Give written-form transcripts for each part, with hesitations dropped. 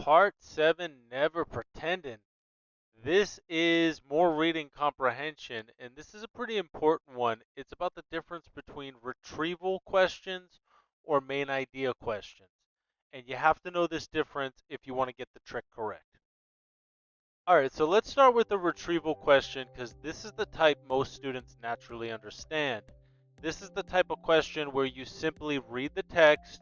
Part 7, Never Pretending. This is more reading comprehension, and this is a pretty important one. It's about the difference between retrieval questions or main idea questions. And you have to know this difference if you want to get the trick correct. All right, so let's start with the retrieval question because this is the type most students naturally understand. This is the type of question where you simply read the text,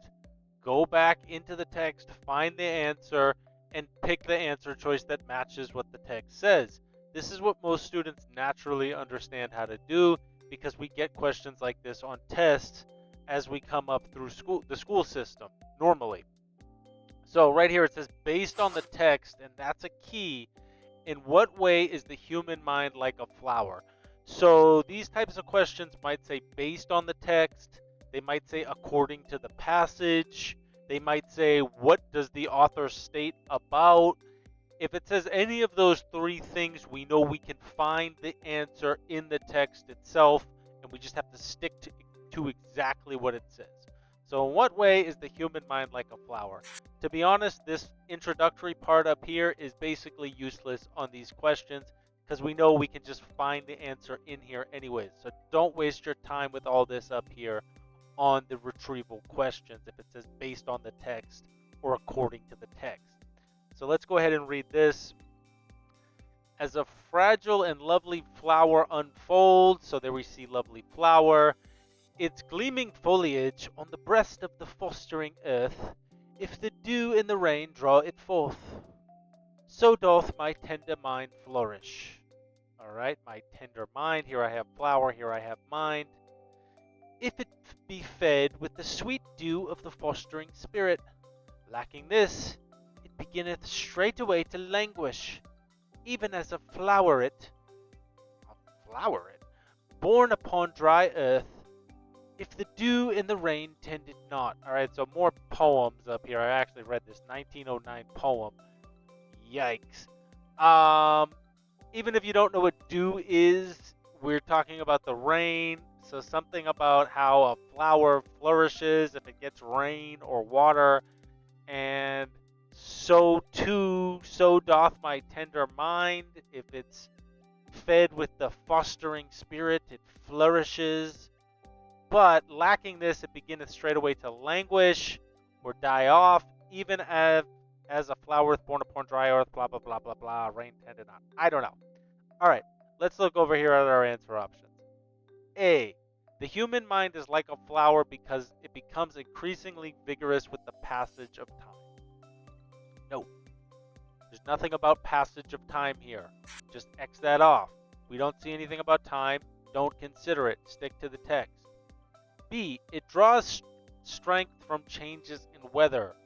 go back into the text, find the answer, and pick the answer choice that matches what the text says. This is what most students naturally understand how to do because we get questions like this on tests as we come up through the school system normally. So right here it says based on the text, and that's a key. In what way is the human mind like a flower? So these types of questions might say based on the text, they might say according to the passage, they might say what does the author state about. If it says any of those three things, we know we can find the answer in the text itself, and we just have to stick to exactly what it says. So in what way is the human mind like a flower? To be honest, this introductory part up here is basically useless on these questions because we know we can just find the answer in here anyways. So don't waste your time with all this up here on the retrieval questions if it says based on the text or according to the text. So let's go ahead and read this. As a fragile and lovely flower unfolds, so there we see lovely flower, its gleaming foliage on the breast of the fostering earth, if the dew and the rain draw it forth, so doth my tender mind flourish. All right, my tender mind. Here I have flower, here I have mind. If it be fed with the sweet dew of the fostering spirit, lacking this, it beginneth straightway to languish, even as a floweret, born upon dry earth, if the dew and the rain tend it not. All right, so more poems up here. I actually read this 1909 poem. Yikes. Even if you don't know what dew is, we're talking about the rain. So something about how a flower flourishes if it gets rain or water. And so too, so doth my tender mind. If it's fed with the fostering spirit, it flourishes. But lacking this, it beginneth straightway to languish or die off, even as a flower born upon dry earth, blah, blah, blah, blah, blah, rain tended not. I don't know. All right, let's look over here at our answer options. A, the human mind is like a flower because it becomes increasingly vigorous with the passage of time. No, there's nothing about passage of time here. Just X that off. We don't see anything about time. Don't consider it. Stick to the text. B, it draws strength from changes in weather.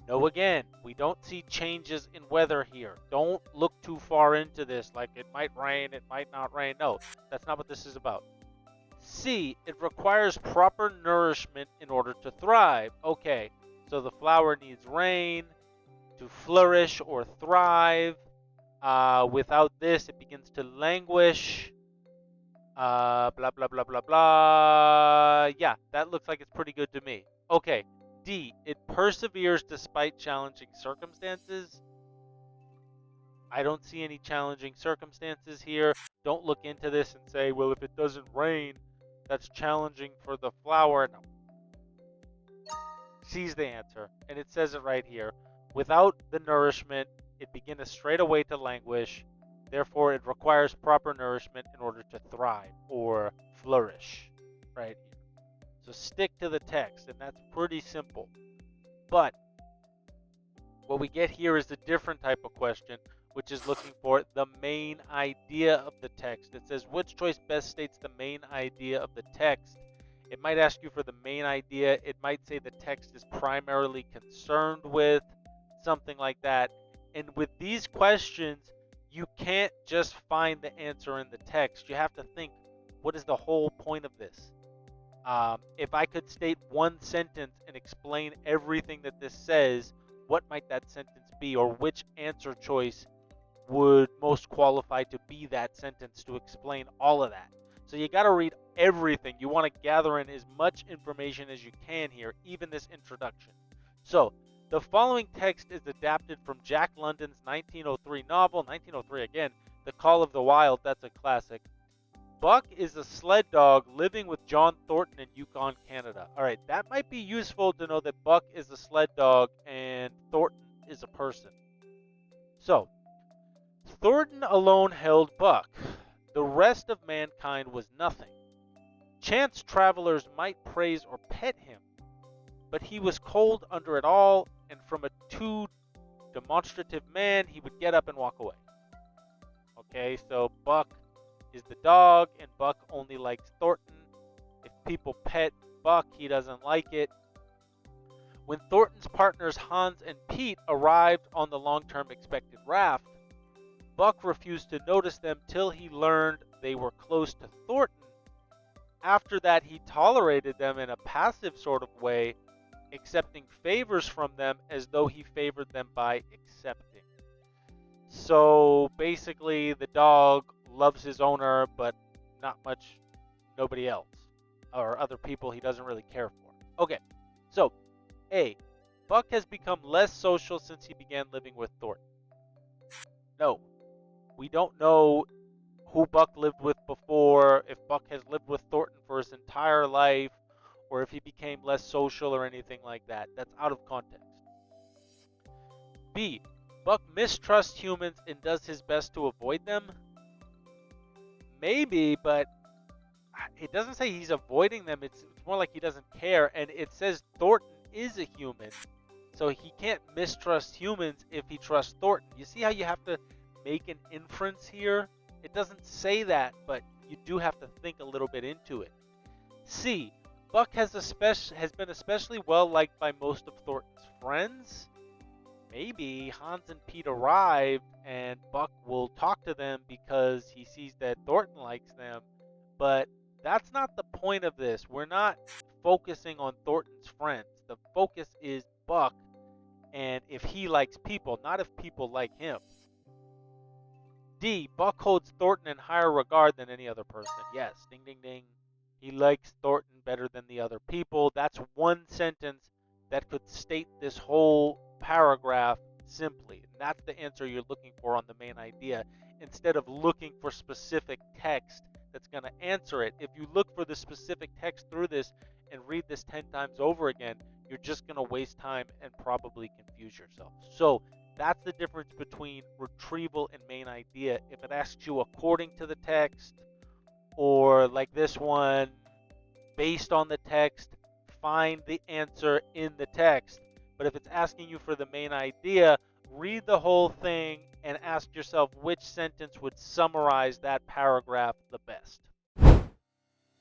No, again, we don't see changes in weather here. Don't look too far into this like it might rain, it might not rain. No, that's not what this is about. C, it requires proper nourishment in order to thrive. Okay, so the flower needs rain to flourish or thrive. Without this, it begins to languish. Blah, blah, blah, blah, blah. Yeah, that looks like it's pretty good to me. Okay, D, it perseveres despite challenging circumstances. I don't see any challenging circumstances here. Don't look into this and say, well, if it doesn't rain, that's challenging for the flower. No. C's the answer, and it says it right here. Without the nourishment, it beginneth straightway to languish. Therefore, it requires proper nourishment in order to thrive or flourish, right here. So stick to the text, and that's pretty simple. But what we get here is a different type of question, which is looking for the main idea of the text. It says, which choice best states the main idea of the text? It might ask you for the main idea. It might say the text is primarily concerned with, something like that. And with these questions, you can't just find the answer in the text. You have to think, what is the whole point of this? If I could state one sentence and explain everything that this says, what might that sentence be, or which answer choice would most qualify to be that sentence to explain all of that? So you got to read everything. You want to gather in as much information as you can here, even this introduction. So The following text is adapted from Jack London's 1903 novel, 1903 again, The Call of the Wild, that's a classic. Buck is a sled dog living with John Thornton in Yukon, Canada. All right, that might be useful to know that Buck is a sled dog and Thornton is a person. So, Thornton alone held Buck. The rest of mankind was nothing. Chance travelers might praise or pet him, but he was cold under it all, and from a too demonstrative man, he would get up and walk away. Okay, so Buck is the dog, and Buck only likes Thornton. If people pet Buck, he doesn't like it. When Thornton's partners Hans and Pete arrived on the long-term expected raft, Buck refused to notice them till he learned they were close to Thornton. After that, he tolerated them in a passive sort of way, accepting favors from them as though he favored them by accepting. So basically, the dog loves his owner, but not much nobody else or other people he doesn't really care for. Okay, so A, Buck has become less social since he began living with Thornton. No, we don't know who Buck lived with before, if Buck has lived with Thornton for his entire life, or if he became less social or anything like that. That's out of context. B, Buck mistrusts humans and does his best to avoid them. Maybe, but it doesn't say he's avoiding them. It's more like he doesn't care, and it says Thornton is a human, so he can't mistrust humans if he trusts Thornton. You see how you have to make an inference here? It doesn't say that, but you do have to think a little bit into it. C, Buck has been especially well liked by most of Thornton's friends. Maybe Hans and Pete arrived and Buck will talk to them because he sees that Thornton likes them, but that's not the point of this. We're not focusing on Thornton's friends. The focus is Buck and if he likes people, not if people like him. D, Buck holds Thornton in higher regard than any other person. Yes, ding, ding, ding. He likes Thornton better than the other people. That's one sentence that could state this whole paragraph simply. And that's the answer you're looking for on the main idea, instead of looking for specific text that's going to answer it. If you look for the specific text through this and read this 10 times over again, you're just going to waste time and probably confuse yourself. So that's the difference between retrieval and main idea. If it asks you according to the text, or like this one, based on the text, find the answer in the text. But if it's asking you for the main idea, read the whole thing and ask yourself which sentence would summarize that paragraph the best.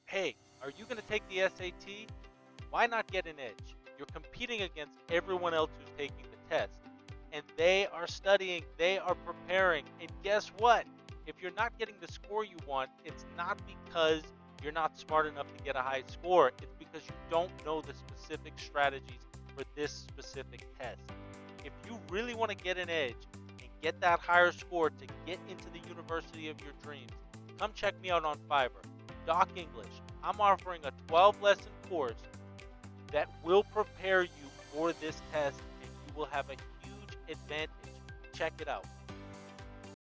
Hey, are you going to take the SAT? Why not get an edge? You're competing against everyone else who's taking the test. And they are studying, they are preparing. And guess what? If you're not getting the score you want, it's not because you're not smart enough to get a high score. It's because you don't know the specific strategies for this specific test. If you really want to get an edge and get that higher score to get into the university of your dreams, come check me out on Fiverr. Doc English. I'm offering a 12-lesson course that will prepare you for this test, and you will have a huge advantage. Check it out.